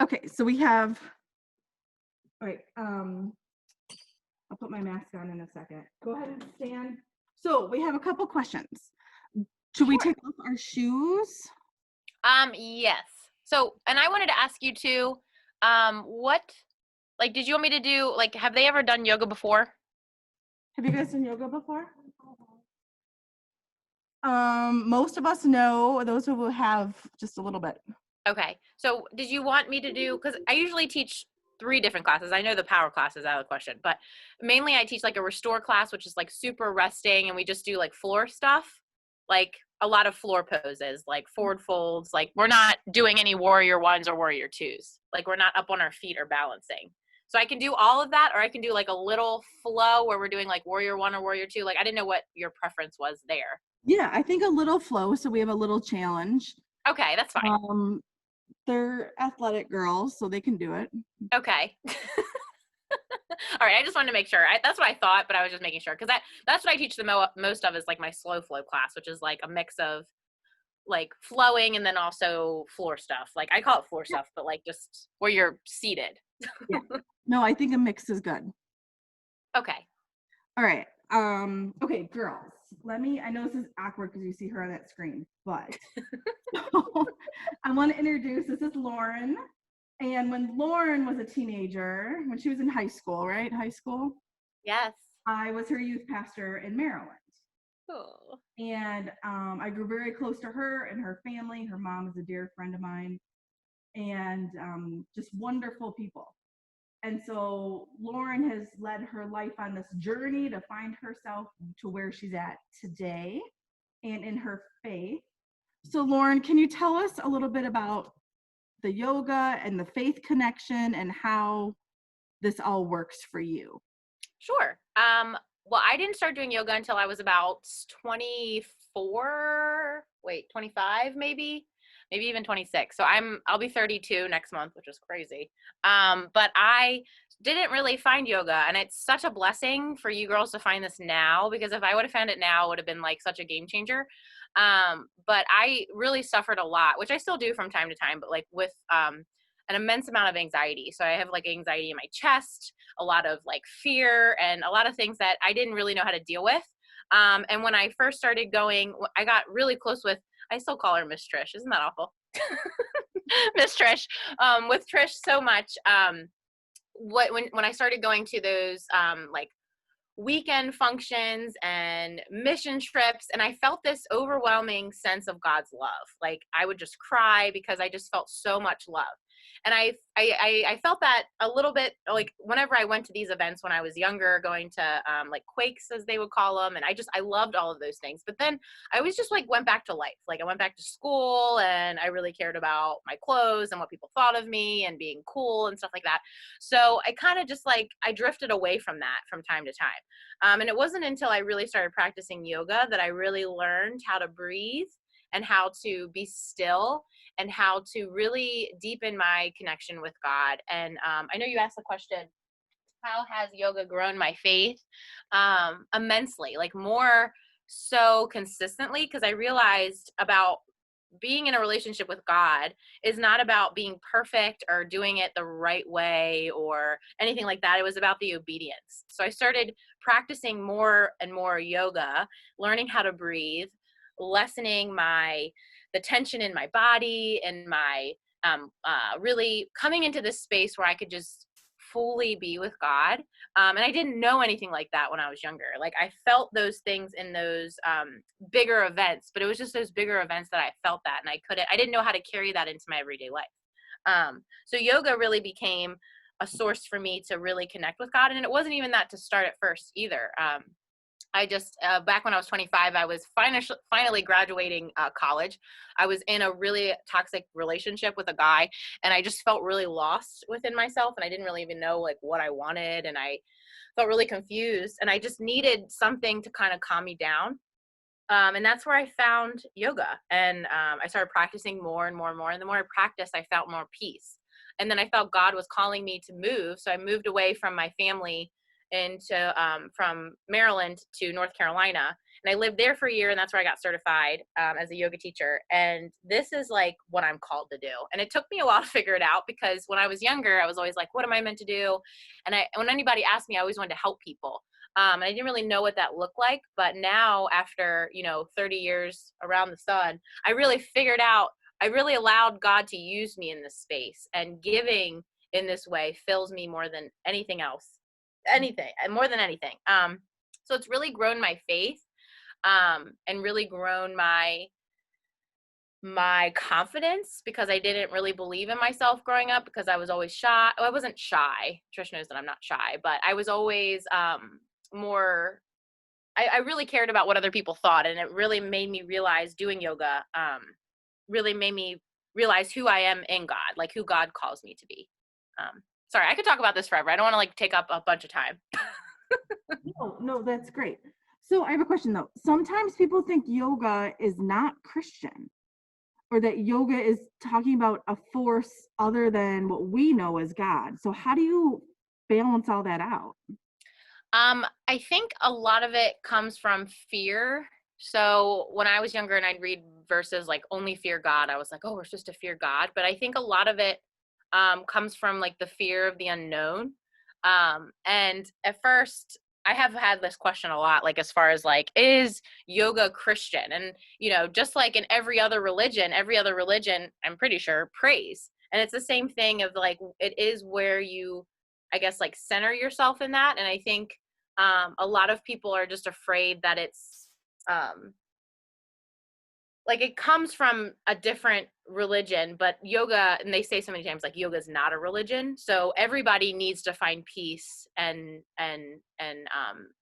Okay, so we have, all right, I'll put my mask on in a second. Go ahead and stand. So we have a couple questions. Should we Sure. take off our shoes? Yes. So, and I wanted to ask you too, what, like, did you want me to do, like, have they ever done yoga before? Have you guys done yoga before? Most of us know, those who have just a little bit. Okay. So did you want me to do, because I usually teach 3 different classes. I know the power class is out of the question, but mainly I teach like a restore class, which is like super resting, and we just do like floor stuff, like a lot of floor poses, like forward folds. Like we're not doing any warrior ones or warrior twos. Like we're not up on our feet or balancing. So I can do all of that, or I can do like a little flow where we're doing like warrior one or warrior two. Like I didn't know what your preference was there. Yeah, I think a little flow, so we have a little challenge. Okay, that's fine. Um, they're athletic girls, so they can do it. Okay. All right, I just wanted to make sure. That's what I thought, but I was just making sure because that's what I teach the most of is like my slow flow class, which is like a mix of like flowing and then also floor stuff. Like I call it floor Yeah. stuff, but like just where you're seated. Yeah. No, I think a mix is good. Okay. All right. Okay, girls. I know this is awkward because you see her on that screen, but I want to introduce, this is Lauren. And when Lauren was a teenager, when she was in high school, right? High school, Yes. I was her youth pastor in Maryland. Oh. And I grew very close to her and her family. Her mom is a dear friend of mine, and just wonderful people. And so Lauren has led her life on this journey to find herself to where she's at today and in her faith. So, Lauren, can you tell us a little bit about the yoga and the faith connection and how this all works for you? Sure. Well, I didn't start doing yoga until I was about 24, 25 maybe even 26. So I'll be 32 next month, which is crazy. But I didn't really find yoga, and it's such a blessing for you girls to find this now, because if I would have found it now, it would have been like such a game changer. But I really suffered a lot, which I still do from time to time, but like with an immense amount of anxiety. So I have like anxiety in my chest, a lot of like fear, and a lot of things that I didn't really know how to deal with. And when I first started going, I got really close with, I still call her Miss Trish. Isn't that awful? Miss Trish, with Trish so much. When I started going to those like weekend functions and mission trips, and I felt this overwhelming sense of God's love. Like I would just cry because I just felt so much love. And I felt that a little bit like whenever I went to these events when I was younger, going to like quakes as they would call them, and I loved all of those things. But then I always just like went back to life. Like I went back to school, and I really cared about my clothes and what people thought of me and being cool and stuff like that. So I kind of just like I drifted away from that from time to time. And it wasn't until I really started practicing yoga that I really learned how to breathe and how to be still and how to really deepen my connection with God. And I know you asked the question, how has yoga grown my faith? Immensely, like more so consistently, because I realized about being in a relationship with God is not about being perfect or doing it the right way or anything like that. It was about the obedience. So I started practicing more and more yoga, learning how to breathe, lessening the tension in my body and my really coming into this space where I could just fully be with God. And I didn't know anything like that when I was younger. Like I felt those things in those bigger events, but it was just those bigger events that I felt that, and I didn't know how to carry that into my everyday life. So yoga really became a source for me to really connect with God. And it wasn't even that to start at first either. I just back when I was 25, I was finally graduating college. I was in a really toxic relationship with a guy, and I just felt really lost within myself, and I didn't really even know like what I wanted, and I felt really confused, and I just needed something to kind of calm me down. And that's where I found yoga, and I started practicing more and more and more. And the more I practiced, I felt more peace. And then I felt God was calling me to move, so I moved away from my family from Maryland to North Carolina. And I lived there for a year, and that's where I got certified as a yoga teacher. And this is like what I'm called to do. And it took me a while to figure it out, because when I was younger, I was always like, what am I meant to do? And when anybody asked me, I always wanted to help people. And I didn't really know what that looked like. But now, after, 30 years around the sun, I really figured out, I really allowed God to use me in this space, and giving in this way fills me more than anything else, more than anything. So it's really grown my faith, and really grown my confidence, because I didn't really believe in myself growing up, because I was always shy. Well, I wasn't shy. Trish knows that I'm not shy, but I was always more, I really cared about what other people thought. And it really made me realize, doing yoga really made me realize who I am in God, like who God calls me to be. Sorry, I could talk about this forever. I don't want to like take up a bunch of time. No, that's great. So I have a question though. Sometimes people think yoga is not Christian, or that yoga is talking about a force other than what we know as God. So how do you balance all that out? I think a lot of it comes from fear. So when I was younger and I'd read verses like only fear God, I was like, oh, we're supposed to fear God. But I think a lot of it comes from like the fear of the unknown. And at first, I have had this question a lot, like as far as like, is yoga Christian? And, just like in every other religion, I'm pretty sure, prays. And it's the same thing of like, it is where you, I guess, like center yourself in that. And I think a lot of people are just afraid that it's like it comes from a different religion, but yoga, and they say so many times, like yoga is not a religion. So everybody needs to find peace and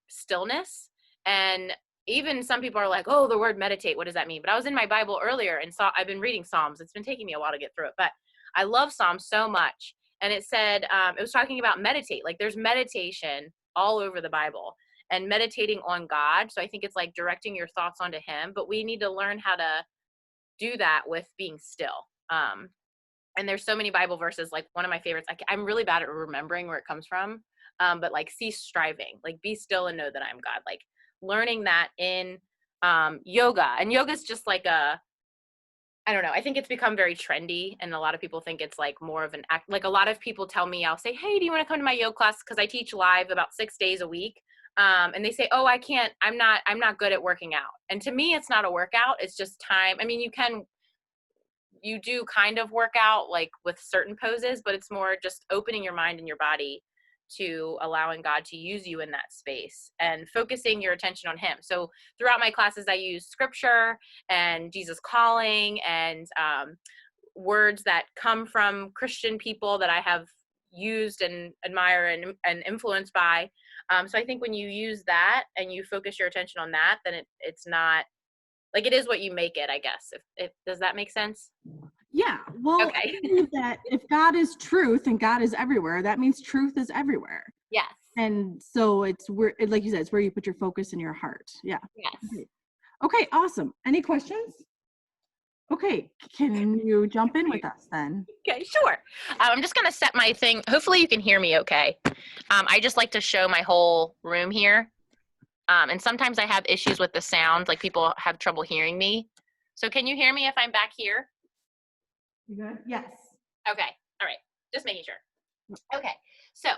stillness. And even some people are like, oh, the word meditate, what does that mean? But I was in my Bible earlier and I've been reading Psalms. It's been taking me a while to get through it, but I love Psalms so much. And it said, it was talking about meditate. Like there's meditation all over the Bible, and meditating on God. So I think it's like directing your thoughts onto him, but we need to learn how to do that with being still. And there's so many Bible verses, like one of my favorites, I'm really bad at remembering where it comes from. But like, cease striving, like be still and know that I'm God, like learning that in yoga. And yoga is just like I don't know. I think it's become very trendy, and a lot of people think it's like more of an act. Like a lot of people tell me, I'll say, hey, do you want to come to my yoga class? Because I teach live about 6 days a week. And they say, oh, I can't, I'm not good at working out. And to me, it's not a workout. It's just time. I mean, you do kind of work out like with certain poses, but it's more just opening your mind and your body to allowing God to use you in that space and focusing your attention on him. So throughout my classes, I use scripture and Jesus calling and words that come from Christian people that I have used and admire and influenced by. So I think when you use that and you focus your attention on that, then it's not like, it is what you make it, I guess. If does that make sense? Yeah, well, Okay. I believe that if God is truth and God is everywhere, that means truth is everywhere. Yes. And so it's where, like you said, it's where you put your focus in your heart. Yeah. Yes. Okay, awesome. Any questions? Okay, can you jump in with us then? Okay, sure. I'm just going to set my thing. Hopefully you can hear me okay. I just like to show my whole room here. And sometimes I have issues with the sound, like people have trouble hearing me. So can you hear me if I'm back here? You good? Yes. Okay. All right. Just making sure. Okay. So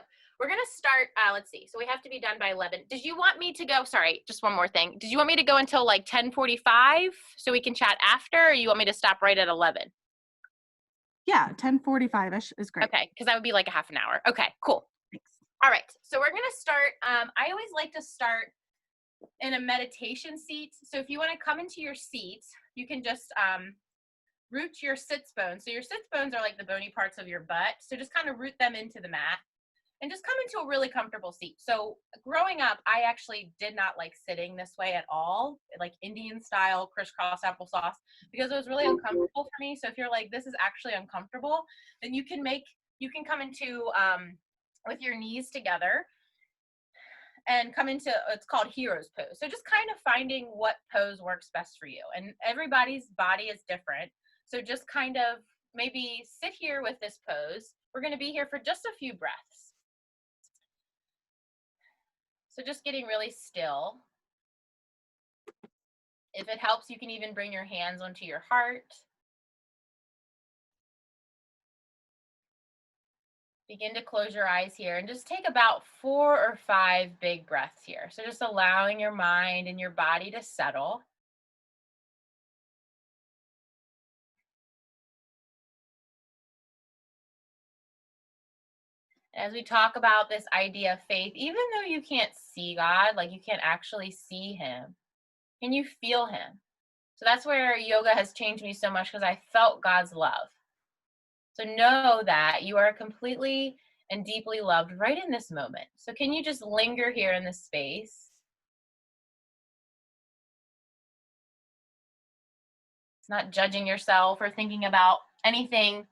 we're going to start, let's see. So we have to be done by 11. Did you want me to go? Sorry, just one more thing. Did you want me to go until like 10:45 so we can chat after, or you want me to stop right at 11? Yeah, 10:45-ish is great. Okay. Because that would be like a half an hour. Okay, cool. Thanks. All right. So we're going to start. I always like to start in a meditation seat. So if you want to come into your seat, you can just root your sits bones. So your sits bones are like the bony parts of your butt. So just kind of root them into the mat and just come into a really comfortable seat. So growing up, I actually did not like sitting this way at all, like Indian style crisscross applesauce, because it was really uncomfortable for me. So if you're like, this is actually uncomfortable, then you can come into with your knees together and come into, it's called hero's pose. So just kind of finding what pose works best for you. And everybody's body is different. So just kind of maybe sit here with this pose. We're going to be here for just a few breaths. So just getting really still. If it helps, you can even bring your hands onto your heart. Begin to close your eyes here and just take about 4 or 5 big breaths here. So just allowing your mind and your body to settle. As we talk about this idea of faith, even though you can't see God, like you can't actually see him, can you feel him? So that's where yoga has changed me so much, because I felt God's love. So know that you are completely and deeply loved right in this moment. So can you just linger here in this space? It's not judging yourself or thinking about anything,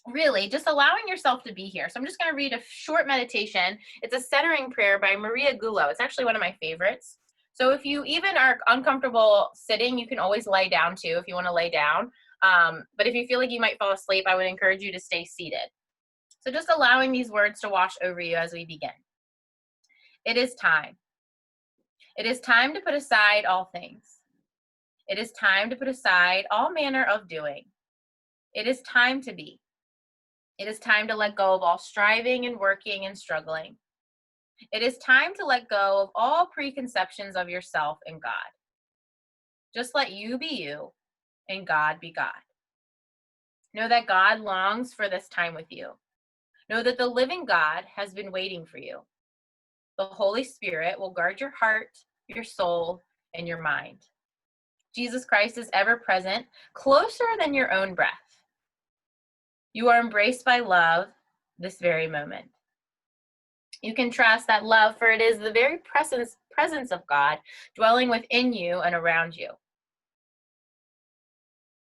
really, just allowing yourself to be here. So I'm just going to read a short meditation. It's a centering prayer by Maria Gullo. It's actually one of my favorites. So if you even are uncomfortable sitting, you can always lay down too if you want to lay down. But if you feel like you might fall asleep, I would encourage you to stay seated. So just allowing these words to wash over you as we begin. It is time. It is time to put aside all things. It is time to put aside all manner of doing. It is time to be. It is time to let go of all striving and working and struggling. It is time to let go of all preconceptions of yourself and God. Just let you be you and God be God. Know that God longs for this time with you. Know that the living God has been waiting for you. The Holy Spirit will guard your heart, your soul, and your mind. Jesus Christ is ever present, closer than your own breath. You are embraced by love this very moment. You can trust that love, for it is the very presence of God dwelling within you and around you.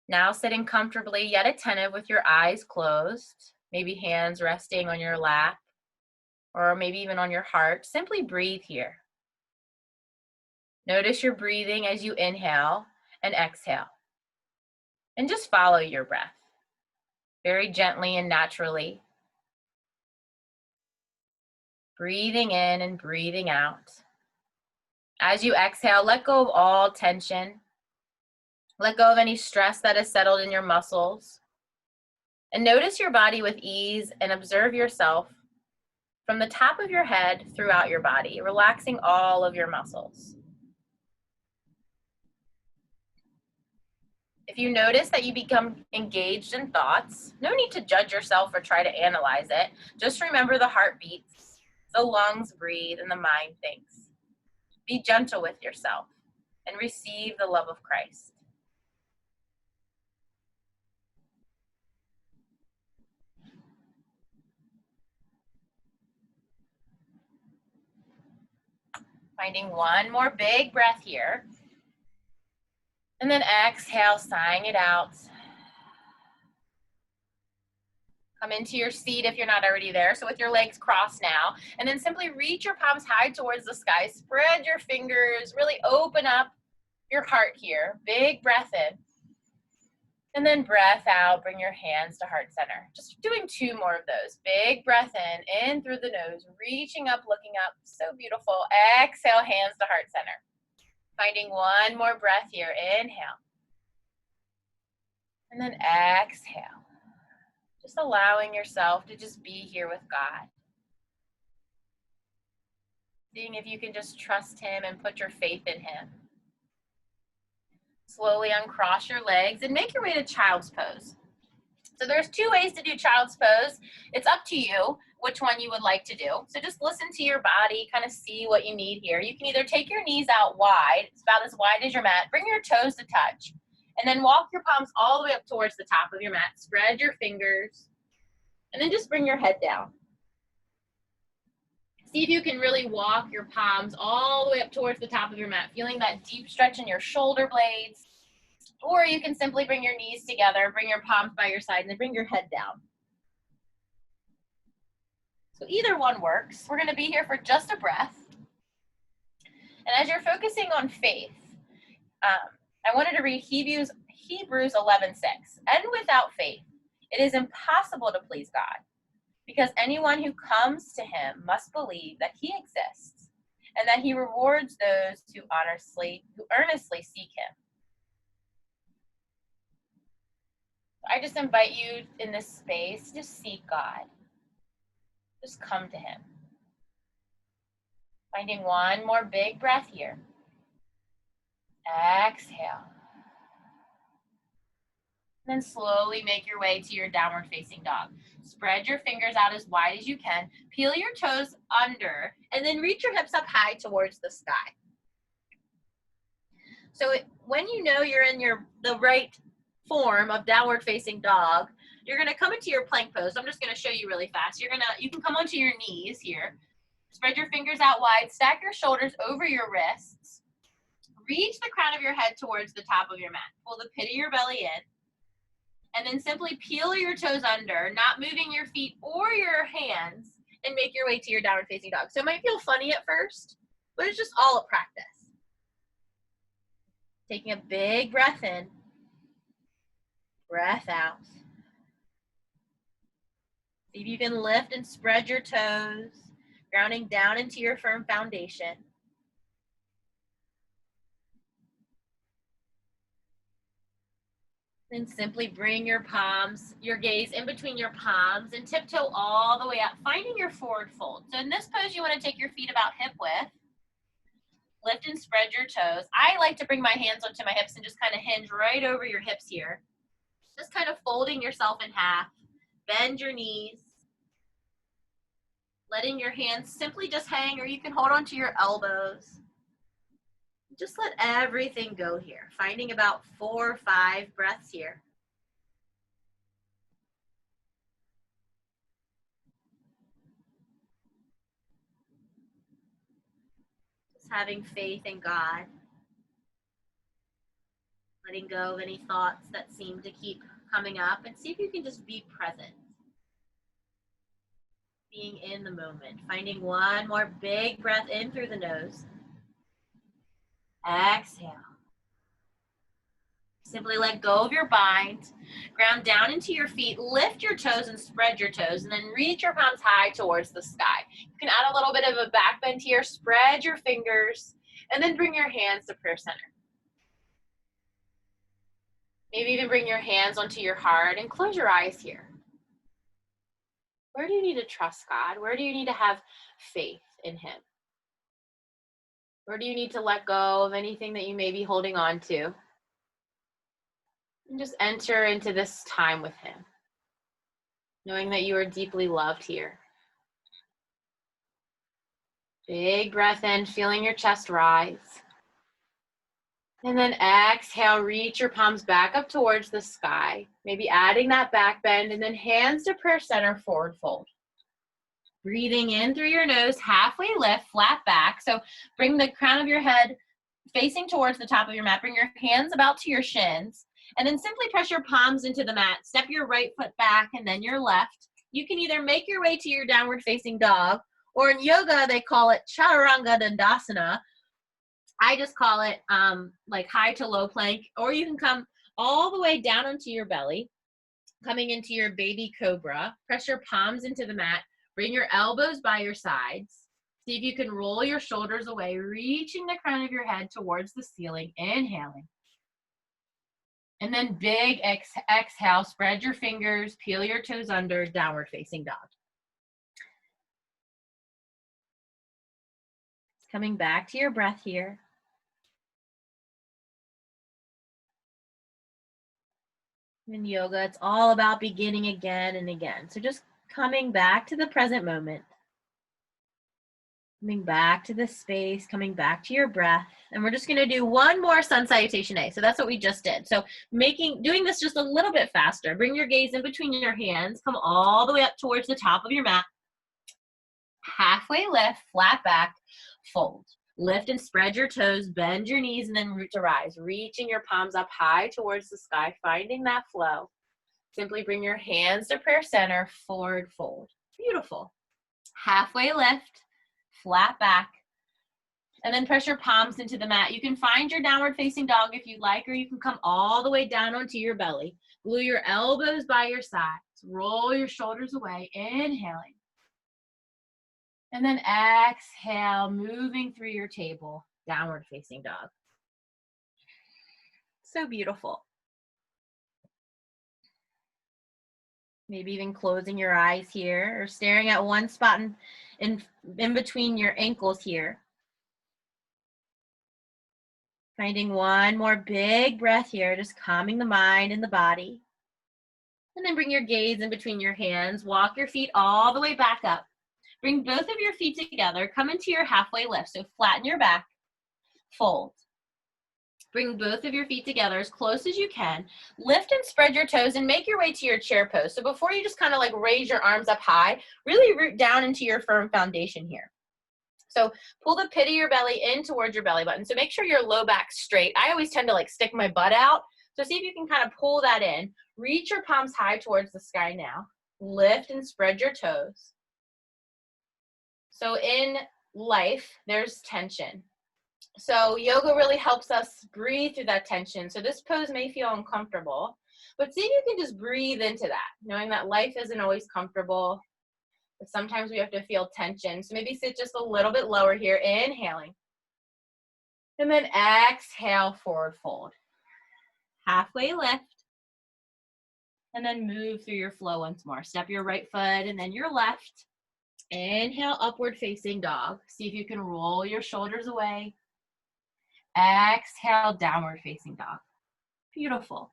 Now sitting comfortably yet attentive with your eyes closed, maybe hands resting on your lap, or maybe even on your heart, simply breathe here. Notice your breathing as you inhale and exhale. And just follow your breath very gently and naturally. Breathing in and breathing out. As you exhale, let go of all tension. Let go of any stress that has settled in your muscles. And notice your body with ease and observe yourself from the top of your head throughout your body, relaxing all of your muscles. If you notice that you become engaged in thoughts, no need to judge yourself or try to analyze it. Just remember the heart beats, the lungs breathe, and the mind thinks. Be gentle with yourself and receive the love of Christ. Finding one more big breath here. And then exhale, sighing it out. Come into your seat if you're not already there. So with your legs crossed now, and then simply reach your palms high towards the sky. Spread your fingers, really open up your heart here. Big breath in. And then breath out, bring your hands to heart center. Just doing 2 more of those. Big breath in through the nose, reaching up, looking up. So beautiful. Exhale, hands to heart center. Finding one more breath here. Inhale. And then exhale. Just allowing yourself to just be here with God. Seeing if you can just trust him and put your faith in him. Slowly uncross your legs and make your way to child's pose. So there's 2 ways to do child's pose. It's up to you which one you would like to do. So just listen to your body, kind of see what you need here. You can either take your knees out wide, it's about as wide as your mat, bring your toes to touch, and then walk your palms all the way up towards the top of your mat. Spread your fingers, and then just bring your head down. See if you can really walk your palms all the way up towards the top of your mat, feeling that deep stretch in your shoulder blades. Or you can simply bring your knees together, bring your palms by your side, and then bring your head down. So either one works. We're going to be here for just a breath. And as you're focusing on faith, I wanted to read Hebrews 11:6. And without faith, it is impossible to please God, because anyone who comes to him must believe that he exists and that he rewards those who earnestly seek him. I just invite you in this space to seek God. Just come to him. Finding one more big breath here. Exhale. And then slowly make your way to your downward facing dog. Spread your fingers out as wide as you can. Peel your toes under, and then reach your hips up high towards the sky. So when you know you're in the right form of downward facing dog, you're gonna come into your plank pose. I'm just gonna show you really fast. You can come onto your knees here. Spread your fingers out wide, stack your shoulders over your wrists. Reach the crown of your head towards the top of your mat. Pull the pit of your belly in. And then simply peel your toes under, not moving your feet or your hands, and make your way to your downward facing dog. So it might feel funny at first, but it's just all a practice. Taking a big breath in, breath out. See if you can lift and spread your toes, grounding down into your firm foundation. Then simply bring your gaze in between your palms and tiptoe all the way up, finding your forward fold. So in this pose, you want to take your feet about hip width. Lift and spread your toes. I like to bring my hands onto my hips and just kind of hinge right over your hips here. Just kind of folding yourself in half. Bend your knees. Letting your hands simply just hang, or you can hold onto your elbows. Just let everything go here. Finding about 4 or 5 breaths here. Just having faith in God. Letting go of any thoughts that seem to keep coming up, and see if you can just be present. Being in the moment. Finding one more big breath in through the nose. Exhale. Simply let go of your bind. Ground down into your feet. Lift your toes and spread your toes. And then reach your palms high towards the sky. You can add a little bit of a back bend here. Spread your fingers. And then bring your hands to prayer center. Maybe even bring your hands onto your heart and close your eyes here. Where do you need to trust God? Where do you need to have faith in him? Where do you need to let go of anything that you may be holding on to? And just enter into this time with him, knowing that you are deeply loved here. Big breath in, feeling your chest rise. And then exhale, reach your palms back up towards the sky. Maybe adding that back bend, and then hands to prayer center, forward fold. Breathing in through your nose, halfway lift, flat back. So bring the crown of your head facing towards the top of your mat. Bring your hands about to your shins. And then simply press your palms into the mat. Step your right foot back and then your left. You can either make your way to your downward facing dog, or in yoga, they call it Chaturanga Dandasana. I just call it like high to low plank, or you can come all the way down onto your belly, coming into your baby cobra. Press your palms into the mat. Bring your elbows by your sides. See if you can roll your shoulders away, reaching the crown of your head towards the ceiling. Inhaling. And then big exhale, spread your fingers, peel your toes under, downward facing dog. Coming back to your breath here. In yoga, it's all about beginning again and again. So just coming back to the present moment. Coming back to the space, coming back to your breath. And we're just going to do one more sun salutation A. So that's what we just did. So doing this just a little bit faster. Bring your gaze in between your hands. Come all the way up towards the top of your mat. Halfway lift, flat back, fold. Lift and spread your toes, bend your knees, and then root to rise. Reaching your palms up high towards the sky, finding that flow. Simply bring your hands to prayer center, forward fold. Beautiful. Halfway lift, flat back, and then press your palms into the mat. You can find your downward facing dog if you like, or you can come all the way down onto your belly. Glue your elbows by your sides. Roll your shoulders away, inhaling. And then exhale, moving through your table, downward facing dog. So beautiful. Maybe even closing your eyes here or staring at one spot in between your ankles here. Finding one more big breath here, just calming the mind and the body. And then bring your gaze in between your hands. Walk your feet all the way back up. Bring both of your feet together. Come into your halfway lift. So flatten your back, fold. Bring both of your feet together as close as you can. Lift and spread your toes and make your way to your chair pose. So before you just kind of like raise your arms up high, really root down into your firm foundation here. So pull the pit of your belly in towards your belly button. So make sure your low back's straight. I always tend to like stick my butt out. So see if you can kind of pull that in. Reach your palms high towards the sky now. Lift and spread your toes. So in life, there's tension. So yoga really helps us breathe through that tension. So this pose may feel uncomfortable, but see if you can just breathe into that, knowing that life isn't always comfortable. But sometimes we have to feel tension. So maybe sit just a little bit lower here, inhaling. And then exhale, forward fold. Halfway lift. And then move through your flow once more. Step your right foot and then your left. Inhale, upward facing dog. See if you can roll your shoulders away. Exhale, downward facing dog. Beautiful.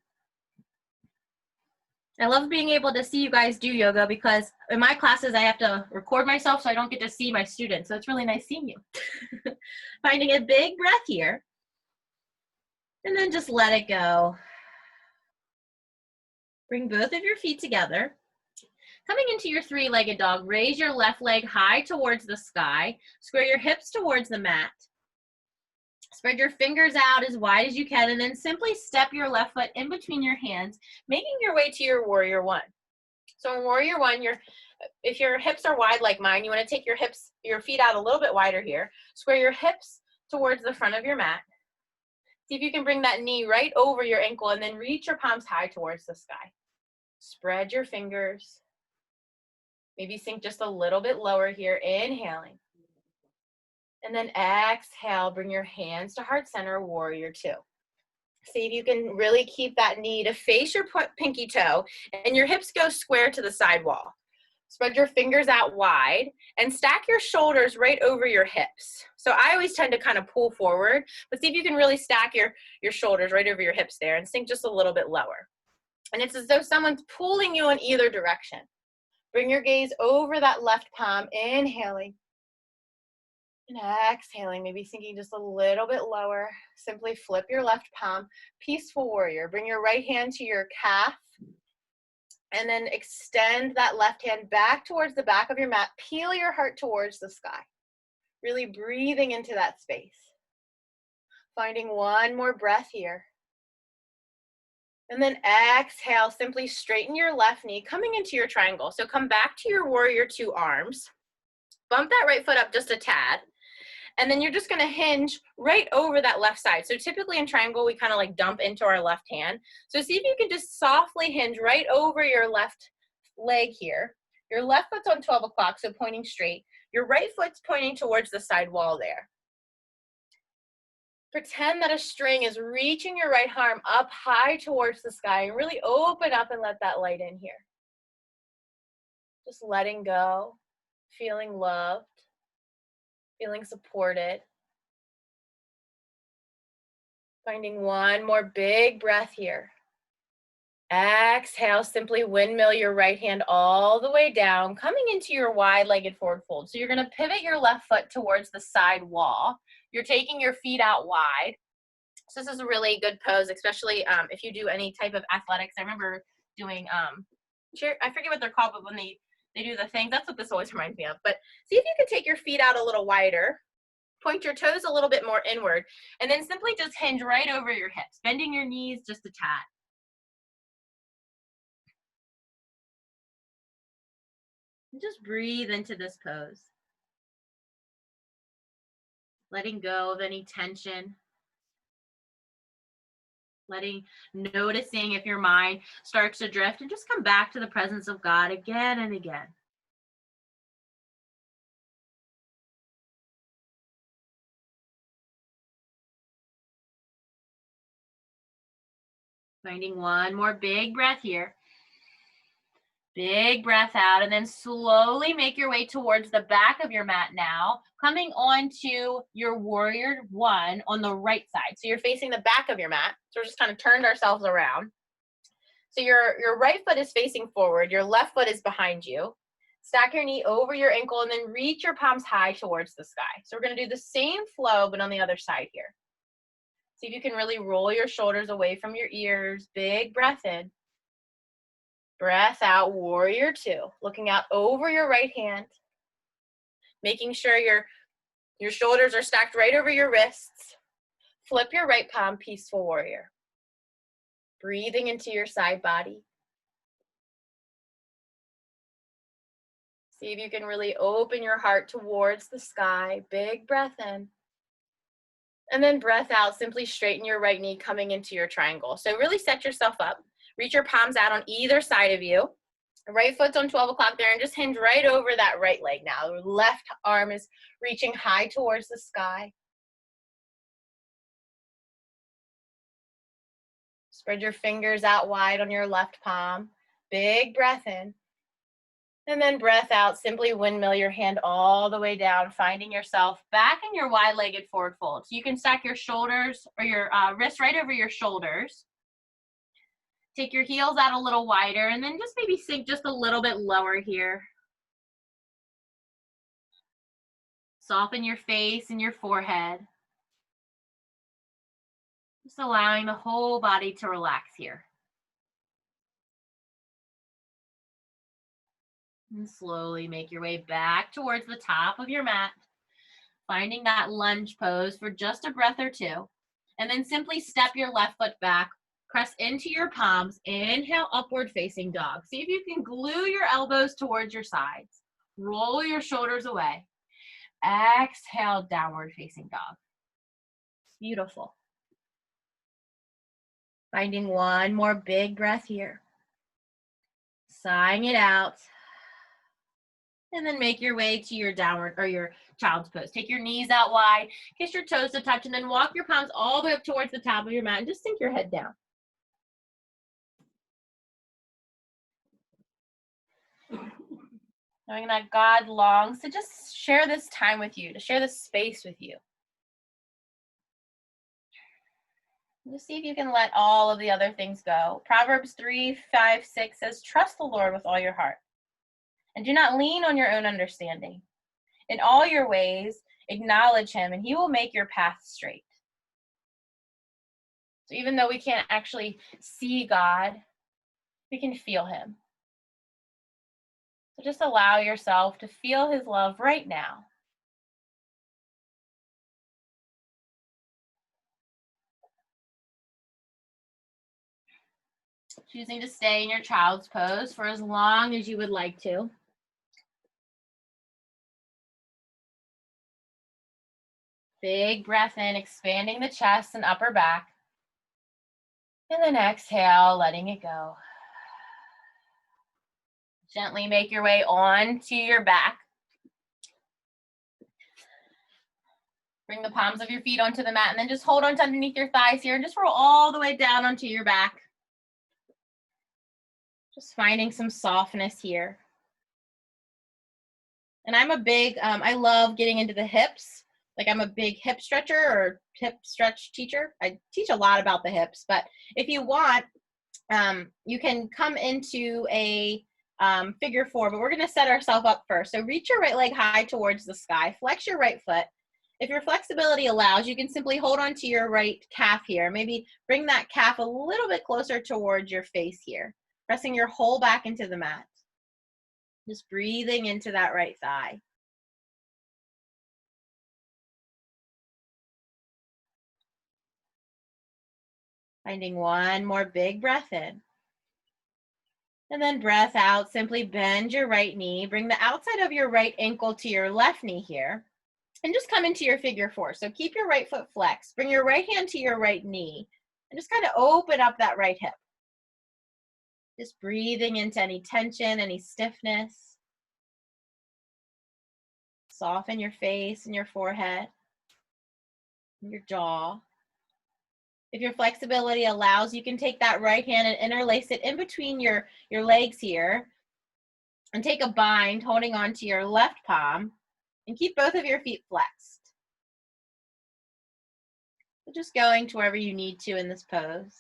I love being able to see you guys do yoga because in my classes I have to record myself so I don't get to see my students. So it's really nice seeing you. Finding a big breath here. And then just let it go. Bring both of your feet together. Coming into your three-legged dog, raise your left leg high towards the sky. Square your hips towards the mat. Spread your fingers out as wide as you can, and then simply step your left foot in between your hands, making your way to your warrior one. So in warrior one, if your hips are wide like mine, you want to take your feet out a little bit wider here. Square your hips towards the front of your mat. See if you can bring that knee right over your ankle, and then reach your palms high towards the sky. Spread your fingers. Maybe sink just a little bit lower here, inhaling. And then exhale, bring your hands to heart center, warrior two. See if you can really keep that knee to face your pinky toe and your hips go square to the side wall. Spread your fingers out wide and stack your shoulders right over your hips. So I always tend to kind of pull forward, but see if you can really stack your shoulders right over your hips there and sink just a little bit lower. And it's as though someone's pulling you in either direction. Bring your gaze over that left palm, inhaling. And exhaling, maybe sinking just a little bit lower. Simply flip your left palm, peaceful warrior. Bring your right hand to your calf. And then extend that left hand back towards the back of your mat. Peel your heart towards the sky. Really breathing into that space. Finding one more breath here. And then exhale, simply straighten your left knee, coming into your triangle. So come back to your warrior two arms. Bump that right foot up just a tad. And then you're just gonna hinge right over that left side. So typically in triangle, we kind of like dump into our left hand. So see if you can just softly hinge right over your left leg here. Your left foot's on 12 o'clock, so pointing straight. Your right foot's pointing towards the side wall there. Pretend that a string is reaching your right arm up high towards the sky and really open up and let that light in here. Just letting go, feeling loved. Feeling supported. Finding one more big breath here. Exhale, simply windmill your right hand all the way down, coming into your wide-legged forward fold. So you're going to pivot your left foot towards the side wall. You're taking your feet out wide. So this is a really good pose, especially if you do any type of athletics. I remember doing cheer, I forget what they're called, but when they do the things, that's what this always reminds me of. But see if you can take your feet out a little wider, point your toes a little bit more inward, and then simply just hinge right over your hips, bending your knees just a tad. And just breathe into this pose. Letting go of any tension. Noticing if your mind starts to drift, and just come back to the presence of God again and again. Finding one more big breath here. Big breath out, and then slowly make your way towards the back of your mat now, coming onto your warrior one on the right side. So you're facing the back of your mat. So we're just kind of turned ourselves around. So your right foot is facing forward, your left foot is behind you. Stack your knee over your ankle and then reach your palms high towards the sky. So we're gonna do the same flow, but on the other side here. See if you can really roll your shoulders away from your ears. Big breath in. Breath out, warrior two. Looking out over your right hand. Making sure your shoulders are stacked right over your wrists. Flip your right palm, peaceful warrior. Breathing into your side body. See if you can really open your heart towards the sky. Big breath in. And then breath out, simply straighten your right knee coming into your triangle. So really set yourself up. Reach your palms out on either side of you. Right foot's on 12 o'clock there and just hinge right over that right leg now. The left arm is reaching high towards the sky. Spread your fingers out wide on your left palm. Big breath in. And then breath out, simply windmill your hand all the way down, finding yourself back in your wide-legged forward fold. So you can stack your shoulders or your wrists right over your shoulders. Take your heels out a little wider and then just maybe sink just a little bit lower here. Soften your face and your forehead. Just allowing the whole body to relax here. And slowly make your way back towards the top of your mat, finding that lunge pose for just a breath or two. And then simply step your left foot back, press into your palms, inhale, upward facing dog. See if you can glue your elbows towards your sides. Roll your shoulders away. Exhale, downward facing dog. Beautiful. Finding one more big breath here. Sighing it out. And then make your way to your downward or your child's pose. Take your knees out wide, kiss your toes to touch, and then walk your palms all the way up towards the top of your mat and just sink your head down. Knowing that God longs to just share this time with you, to share this space with you. Just see if you can let all of the other things go. Proverbs 3:5-6 says, trust the Lord with all your heart. And do not lean on your own understanding. In all your ways, acknowledge him, and he will make your path straight. So even though we can't actually see God, we can feel him. So just allow yourself to feel his love right now. Choosing to stay in your child's pose for as long as you would like to. Big breath in, expanding the chest and upper back. And then exhale, letting it go. Gently make your way onto your back. Bring the palms of your feet onto the mat and then just hold on to underneath your thighs here and just roll all the way down onto your back. Just finding some softness here. And I'm a big, I love getting into the hips. Like I'm a big hip stretcher or hip stretch teacher. I teach a lot about the hips, but if you want, you can come into a figure four, but we're gonna set ourselves up first. So reach your right leg high towards the sky, flex your right foot. If your flexibility allows, you can simply hold on to your right calf here. Maybe bring that calf a little bit closer towards your face here, pressing your whole back into the mat. Just breathing into that right thigh. Finding one more big breath in. And then breath out, simply bend your right knee. Bring the outside of your right ankle to your left knee here. And just come into your figure four. So keep your right foot flexed. Bring your right hand to your right knee. And just kind of open up that right hip. Just breathing into any tension, any stiffness. Soften your face and your forehead, and your jaw. If your flexibility allows, you can take that right hand and interlace it in between your legs here and take a bind holding on to your left palm and keep both of your feet flexed. So just going to wherever you need to in this pose.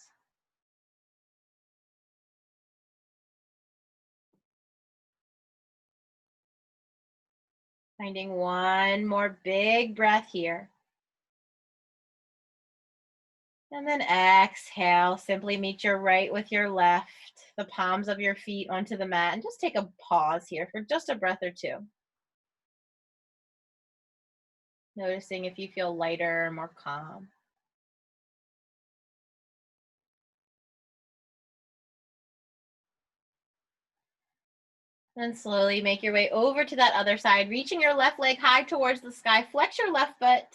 Finding one more big breath here. And then exhale, simply meet your right with your left, the palms of your feet onto the mat, and just take a pause here for just a breath or two. Noticing if you feel lighter or more calm. Then slowly make your way over to that other side, reaching your left leg high towards the sky. Flex your left foot.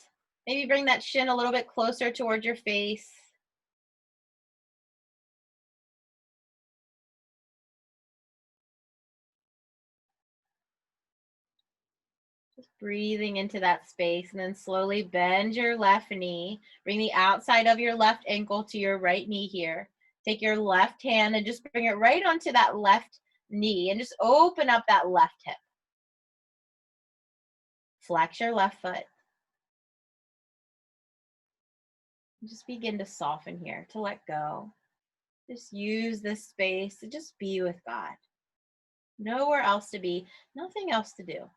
Maybe bring that shin a little bit closer towards your face. Just breathing into that space, and then slowly bend your left knee. Bring the outside of your left ankle to your right knee here. Take your left hand and just bring it right onto that left knee and just open up that left hip. Flex your left foot. Just begin to soften here, to let go. Just use this space to just be with God. Nowhere else to be, nothing else to do.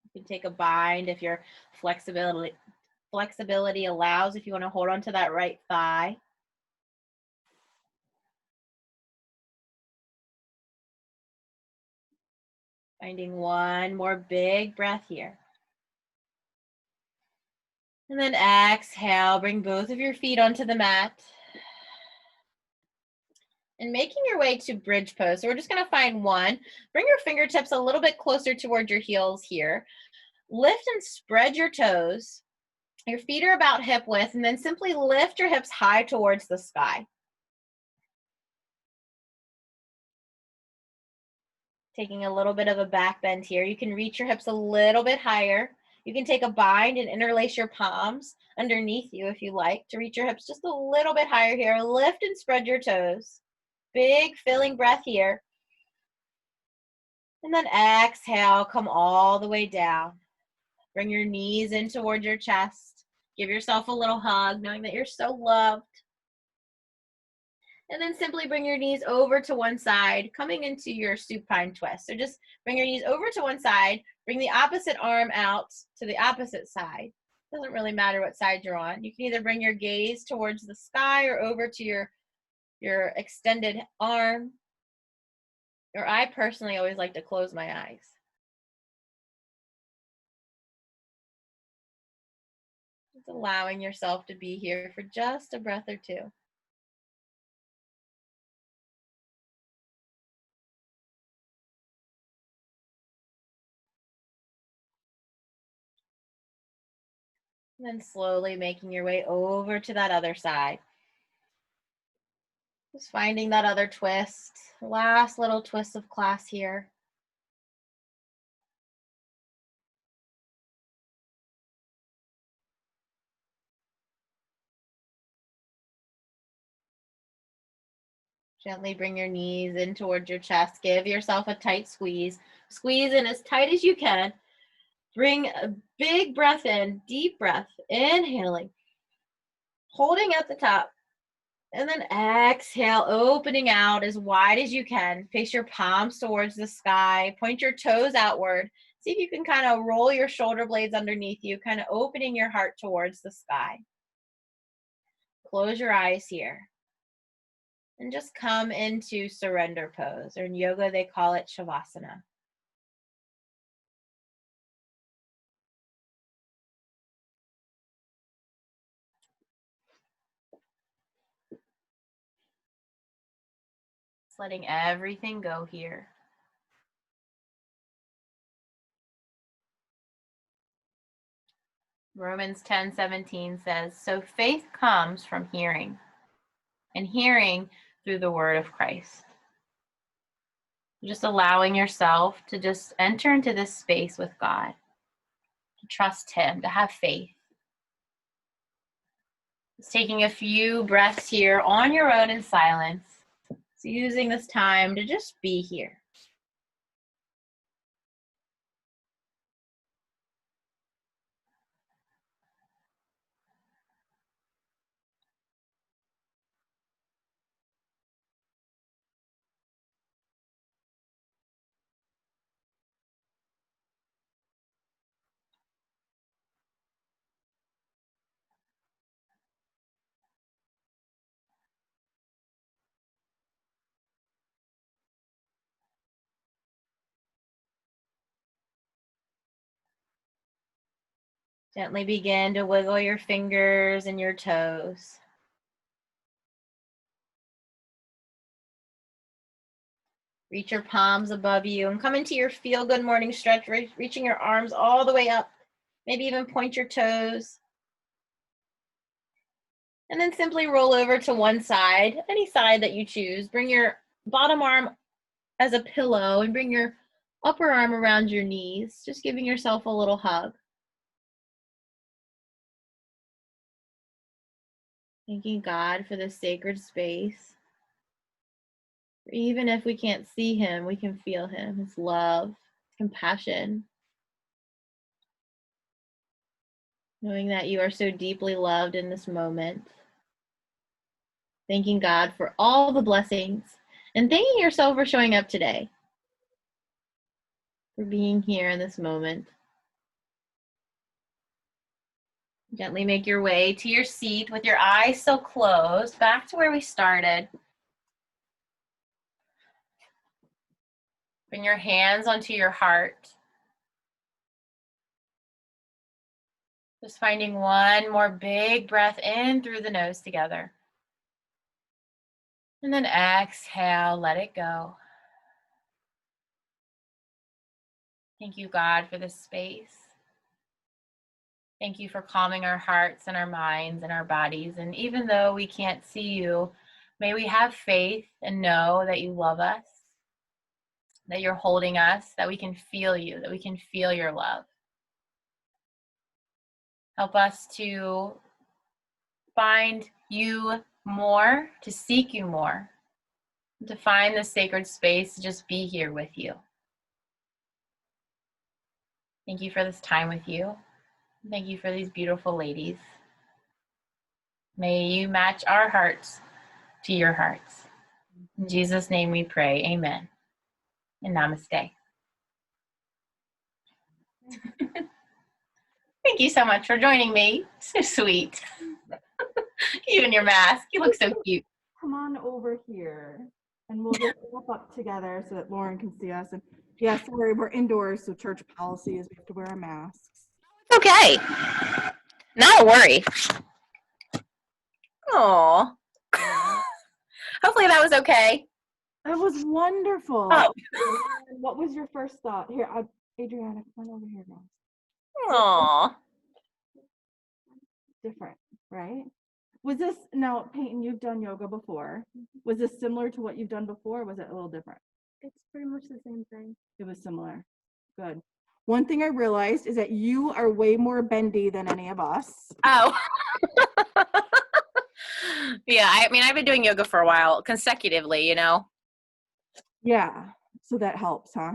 You can take a bind if your flexibility allows, if you want to hold on to that right thigh. Finding one more big breath here. And then exhale, bring both of your feet onto the mat. And making your way to bridge pose. So we're just going to find one. Bring your fingertips a little bit closer toward your heels here. Lift and spread your toes. Your feet are about hip width, and then simply lift your hips high towards the sky. Taking a little bit of a back bend here. You can reach your hips a little bit higher. You can take a bind and interlace your palms underneath you if you like to reach your hips just a little bit higher here. Lift and spread your toes. Big filling breath here. And then exhale, come all the way down. Bring your knees in toward your chest. Give yourself a little hug, knowing that you're so loved. And then simply bring your knees over to one side, coming into your supine twist. So just bring your knees over to one side, bring the opposite arm out to the opposite side. Doesn't really matter what side you're on. You can either bring your gaze towards the sky or over to your extended arm. Or I personally always like to close my eyes. Just allowing yourself to be here for just a breath or two. And then slowly making your way over to that other side. Just finding that other twist. Last little twist of class here. Gently bring your knees in towards your chest. Give yourself a tight squeeze. Squeeze in as tight as you can. Bring a big breath in, deep breath, inhaling, holding at the top. And then exhale, opening out as wide as you can. Face your palms towards the sky. Point your toes outward. See if you can kind of roll your shoulder blades underneath you, kind of opening your heart towards the sky. Close your eyes here. And just come into surrender pose, or in yoga they call it Shavasana. Just letting everything go here. Romans 10:17 says, "So faith comes from hearing, and hearing through the word of Christ. Just allowing yourself to just enter into this space with God, to trust Him, to have faith. Just taking a few breaths here on your own in silence. So using this time to just be here. Gently begin to wiggle your fingers and your toes. Reach your palms above you and come into your feel good morning stretch, reaching your arms all the way up. Maybe even point your toes. And then simply roll over to one side, any side that you choose. Bring your bottom arm as a pillow and bring your upper arm around your knees, just giving yourself a little hug. Thanking God for this sacred space. Even if we can't see Him, we can feel Him, His love, His compassion. Knowing that you are so deeply loved in this moment. Thanking God for all the blessings and thanking yourself for showing up today, for being here in this moment. Gently make your way to your seat with your eyes still closed, back to where we started. Bring your hands onto your heart. Just finding one more big breath in through the nose together. And then exhale, let it go. Thank you, God, for this space. Thank you for calming our hearts and our minds and our bodies. And even though we can't see you, may we have faith and know that you love us, that you're holding us, that we can feel you, that we can feel your love. Help us to find you more, to seek you more, to find this sacred space to just be here with you. Thank you for this time with you. Thank you for these beautiful ladies. May you match our hearts to your hearts. In Jesus' name we pray, amen. And namaste. Thank you so much for joining me. So sweet. You and your mask. You look so cute. Come on over here and we'll just step up together so that Lauren can see us. And yeah, sorry, we're indoors, so church policy is we have to wear our masks. Okay. Not a worry. Aw. Hopefully that was okay. That was wonderful. Oh. What was your first thought? Here, Adriana, come on over here, guys. Aw. Different, right? Was this, now, Peyton, you've done yoga before. Was this similar to what you've done before, or was it a little different? It's pretty much the same thing. It was similar. Good. One thing I realized is that you are way more bendy than any of us. Oh. Yeah, I mean, I've been doing yoga for a while, consecutively, you know? Yeah, so that helps, huh?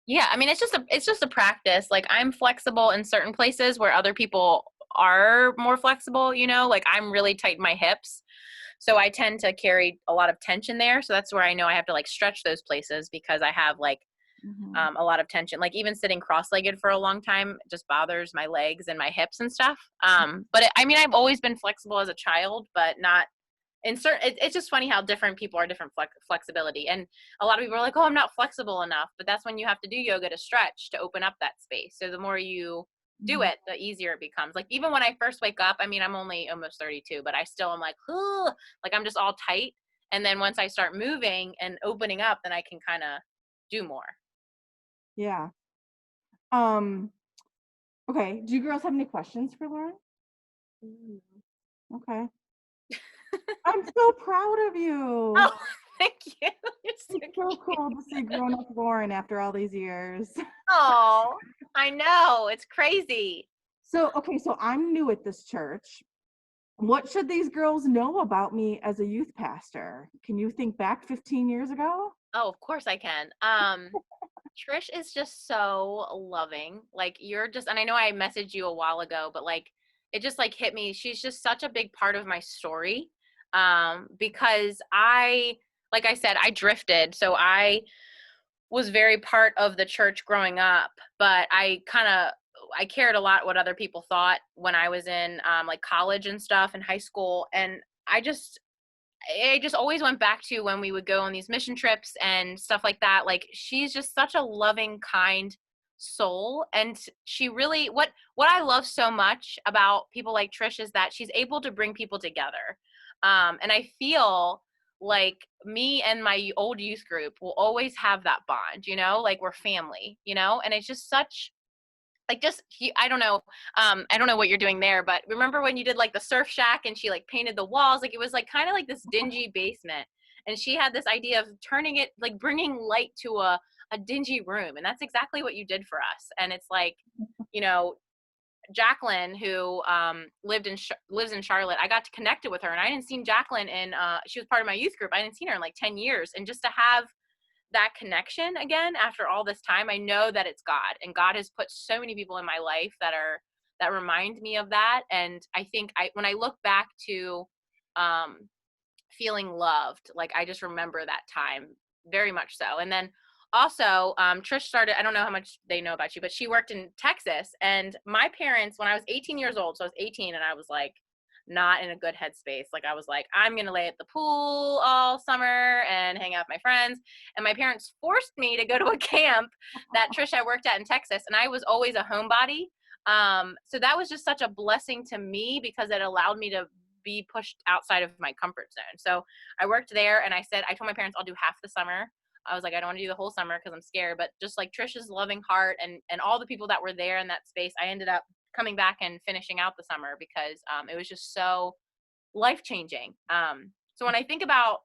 Yeah, I mean, it's just a practice. Like, I'm flexible in certain places where other people are more flexible, you know? Like, I'm really tight in my hips. So I tend to carry a lot of tension there. So that's where I know I have to like stretch those places because I have like a lot of tension. Like even sitting cross-legged for a long time just bothers my legs and my hips and stuff. But I mean, I've always been flexible as a child, but not in certain. It's just funny how different people are different flexibility. And a lot of people are like, "Oh, I'm not flexible enough." But that's when you have to do yoga to stretch to open up that space. So the more you do it, the easier it becomes. Like even when I first wake up, I mean, I'm only almost 32, but I still am like, ugh, like I'm just all tight. And then once I start moving and opening up, then I can kind of do more. Yeah. Okay. Do you girls have any questions for Lauren? Okay. I'm so proud of you. Oh, thank you. You're so It's so cute. cool to see grown up Lauren after all these years. Oh, I know. It's crazy. So, okay, so I'm new at this church. What should these girls know about me as a youth pastor? Can you think back 15 years ago? Oh, of course I can. Trish is just so loving. Like you're just, and I know I messaged you a while ago, but like it just like hit me. She's just such a big part of my story. Because like I said, I drifted. So I was very part of the church growing up, but I cared a lot what other people thought when I was in like college and stuff and high school. And I just always went back to when we would go on these mission trips and stuff like that. Like she's just such a loving, kind soul. And she really, what I love so much about people like Trish is that she's able to bring people together. And I feel like me and my old youth group will always have that bond, like we're family, and it's just such like just I don't know, I don't know what you're doing there, but remember when you did like the surf shack and she like painted the walls, like it was like kind of like this dingy basement, and she had this idea of turning it like bringing light to a dingy room, and that's exactly what you did for us. And it's like, you know Jacqueline, who lives in Charlotte, I got to connect with her, and I didn't see Jacqueline in she was part of my youth group. I didn't see her in like 10 years, and just to have that connection again after all this time, I know that it's God, and God has put so many people in my life that remind me of that. And I think when I look back to feeling loved, like I just remember that time very much so. And then also Trish started, I don't know how much they know about you, but she worked in Texas, and my parents, when I was 18 years old, so I was 18 and I was like not in a good headspace. Like I was like, I'm going to lay at the pool all summer and hang out with my friends. And my parents forced me to go to a camp that Trish had worked at in Texas. And I was always a homebody. So that was just such a blessing to me because it allowed me to be pushed outside of my comfort zone. So I worked there, and I told my parents I'll do half the summer. I was like, I don't want to do the whole summer because I'm scared. But just like Trish's loving heart and all the people that were there in that space, I ended up coming back and finishing out the summer because it was just so life-changing. So when I think about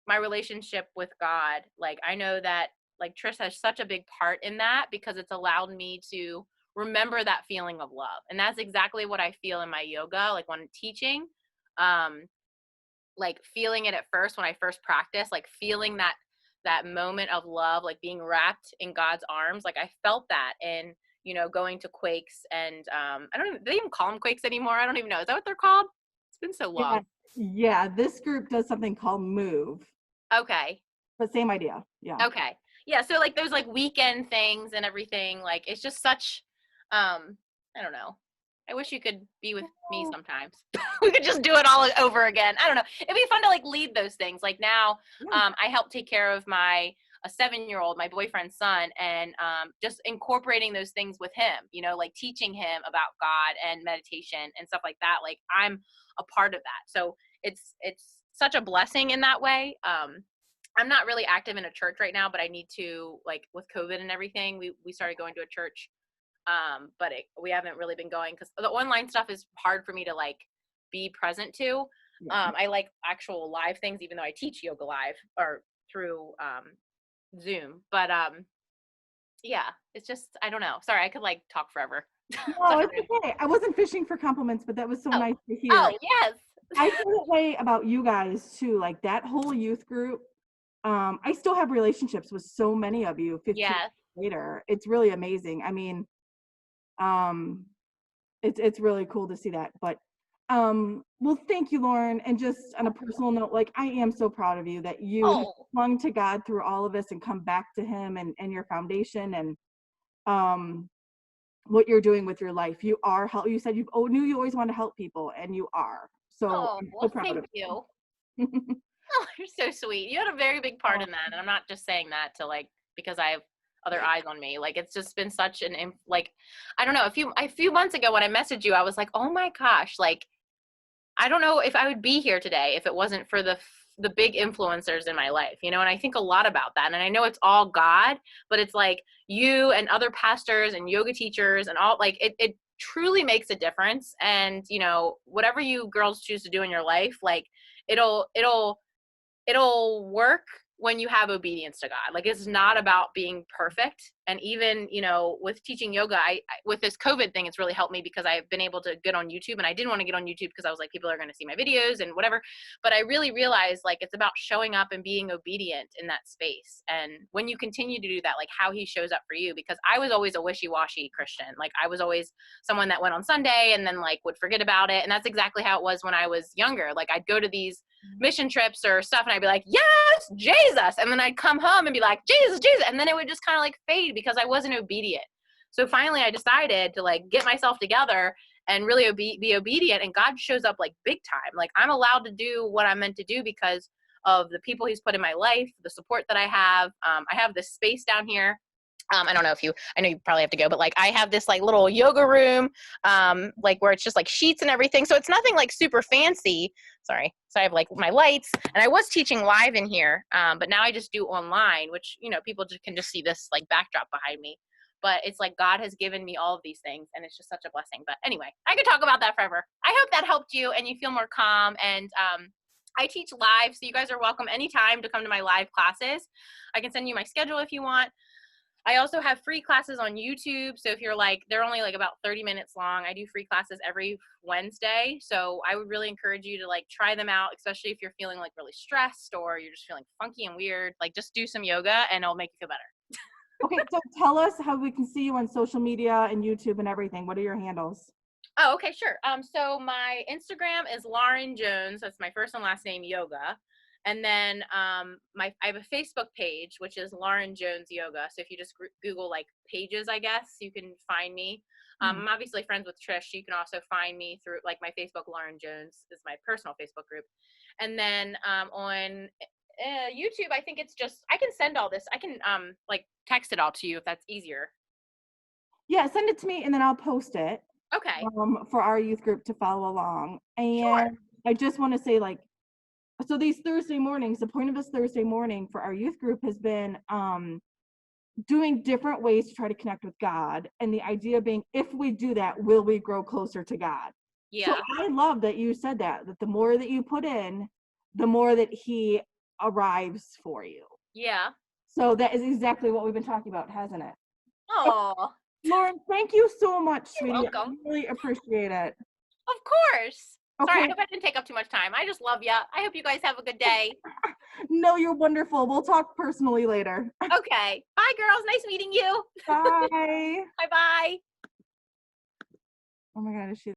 my relationship with God, like I know that like Trish has such a big part in that because it's allowed me to remember that feeling of love. And that's exactly what I feel in my yoga, like when teaching, like feeling it at first when I first practiced, like feeling that moment of love, like being wrapped in God's arms. Like I felt that in going to quakes, and I don't even, do they even call them quakes anymore? I don't even know. Is that what they're called? It's been so long. Yeah, this group does something called Move. Okay. But same idea. Yeah. Okay. Yeah. So like those like weekend things and everything, like it's just such, I don't know. I wish you could be with me sometimes. We could just do it all over again. I don't know. It'd be fun to like lead those things. Like now, I help take care of a 7-year-old, my boyfriend's son, and just incorporating those things with him, like teaching him about God and meditation and stuff like that. Like I'm a part of that. So it's such a blessing in that way. I'm not really active in a church right now, but I need to, like with COVID and everything, we started going to a church. But we haven't really been going because the online stuff is hard for me to like be present to. I like actual live things, even though I teach yoga live or through Zoom. But yeah, it's just, I don't know. Sorry, I could like talk forever. No, it's okay. I wasn't fishing for compliments, but that was so nice to hear. Oh, yes. I feel that way about you guys too. Like that whole youth group. I still have relationships with so many of you 15 years later. It's really amazing. I mean, it's really cool to see that. But well, thank you, Lauren. And just on a personal note, like I am so proud of you that you have clung to God through all of this and come back to him and your foundation and what you're doing with your life. You are you said you knew you always wanted to help people, and you are. So I'm so proud of you. Oh, you're so sweet. You had a very big part in that, and I'm not just saying that to like because I have other eyes on me. Like it's just been such like I don't know. A few months ago when I messaged you, I was like, oh my gosh, like I don't know if I would be here today if it wasn't for the big influencers in my life, and I think a lot about that. And I know it's all God, but it's like you and other pastors and yoga teachers and all, like it truly makes a difference. And whatever you girls choose to do in your life, like it'll work when you have obedience to God. Like, it's not about being perfect. And even, you know, with teaching yoga, I with this COVID thing, it's really helped me because I've been able to get on YouTube, and I didn't want to get on YouTube because I was like, people are going to see my videos and whatever. But I really realized, like, it's about showing up and being obedient in that space. And when you continue to do that, like how he shows up for you, because I was always a wishy-washy Christian. Like, I was always someone that went on Sunday and then like would forget about it. And that's exactly how it was when I was younger. Like, I'd go to these mission trips or stuff and I'd be like, yes, Jesus. And then I'd come home and be like, Jesus, Jesus. And then it would just kind of like fade because I wasn't obedient. So finally I decided to like get myself together and really be obedient. And God shows up like big time. Like, I'm allowed to do what I'm meant to do because of the people he's put in my life, the support that I have. I have this space down here. I don't know if I know you probably have to go, but like, I have this like little yoga room, like where it's just like sheets and everything. So it's nothing like super fancy. Sorry. So I have like my lights, and I was teaching live in here. But now I just do online, which, you know, people can just see this like backdrop behind me, but it's like, God has given me all of these things, and it's just such a blessing. But anyway, I could talk about that forever. I hope that helped you and you feel more calm. And, I teach live, so you guys are welcome anytime to come to my live classes. I can send you my schedule if you want. I also have free classes on YouTube. So if you're like, they're only like about 30 minutes long. I do free classes every Wednesday. So I would really encourage you to like try them out, especially if you're feeling like really stressed or you're just feeling funky and weird. Like, just do some yoga and it'll make you feel better. Okay, so tell us how we can see you on social media and YouTube and everything. What are your handles? Oh, okay, sure. So my Instagram is Lauren Jones. That's my first and last name, yoga. And then I have a Facebook page, which is Lauren Jones Yoga. So if you just Google like pages, I guess, you can find me. I'm obviously friends with Trish. You can also find me through like my Facebook. Lauren Jones is my personal Facebook group. And then on YouTube, I think it's just, I can send all this. I can like text it all to you if that's easier. Yeah, send it to me and then I'll post it. Okay. For our youth group to follow along. And Sure. I just want to say, like, so these Thursday mornings, the point of this Thursday morning for our youth group has been doing different ways to try to connect with God. And the idea being, if we do that, will we grow closer to God? Yeah. So I love that you said that the more that you put in, the more that he arrives for you. Yeah. So that is exactly what we've been talking about, hasn't it? Oh, Lauren, thank you so much, you're sweetie. welcome. I really appreciate it. Of course. Okay. Sorry, I hope I didn't take up too much time. I just love ya. I hope you guys have a good day. No, you're wonderful. We'll talk personally later. Okay. Bye, girls. Nice meeting you. Bye. Bye-bye. Oh my God, is she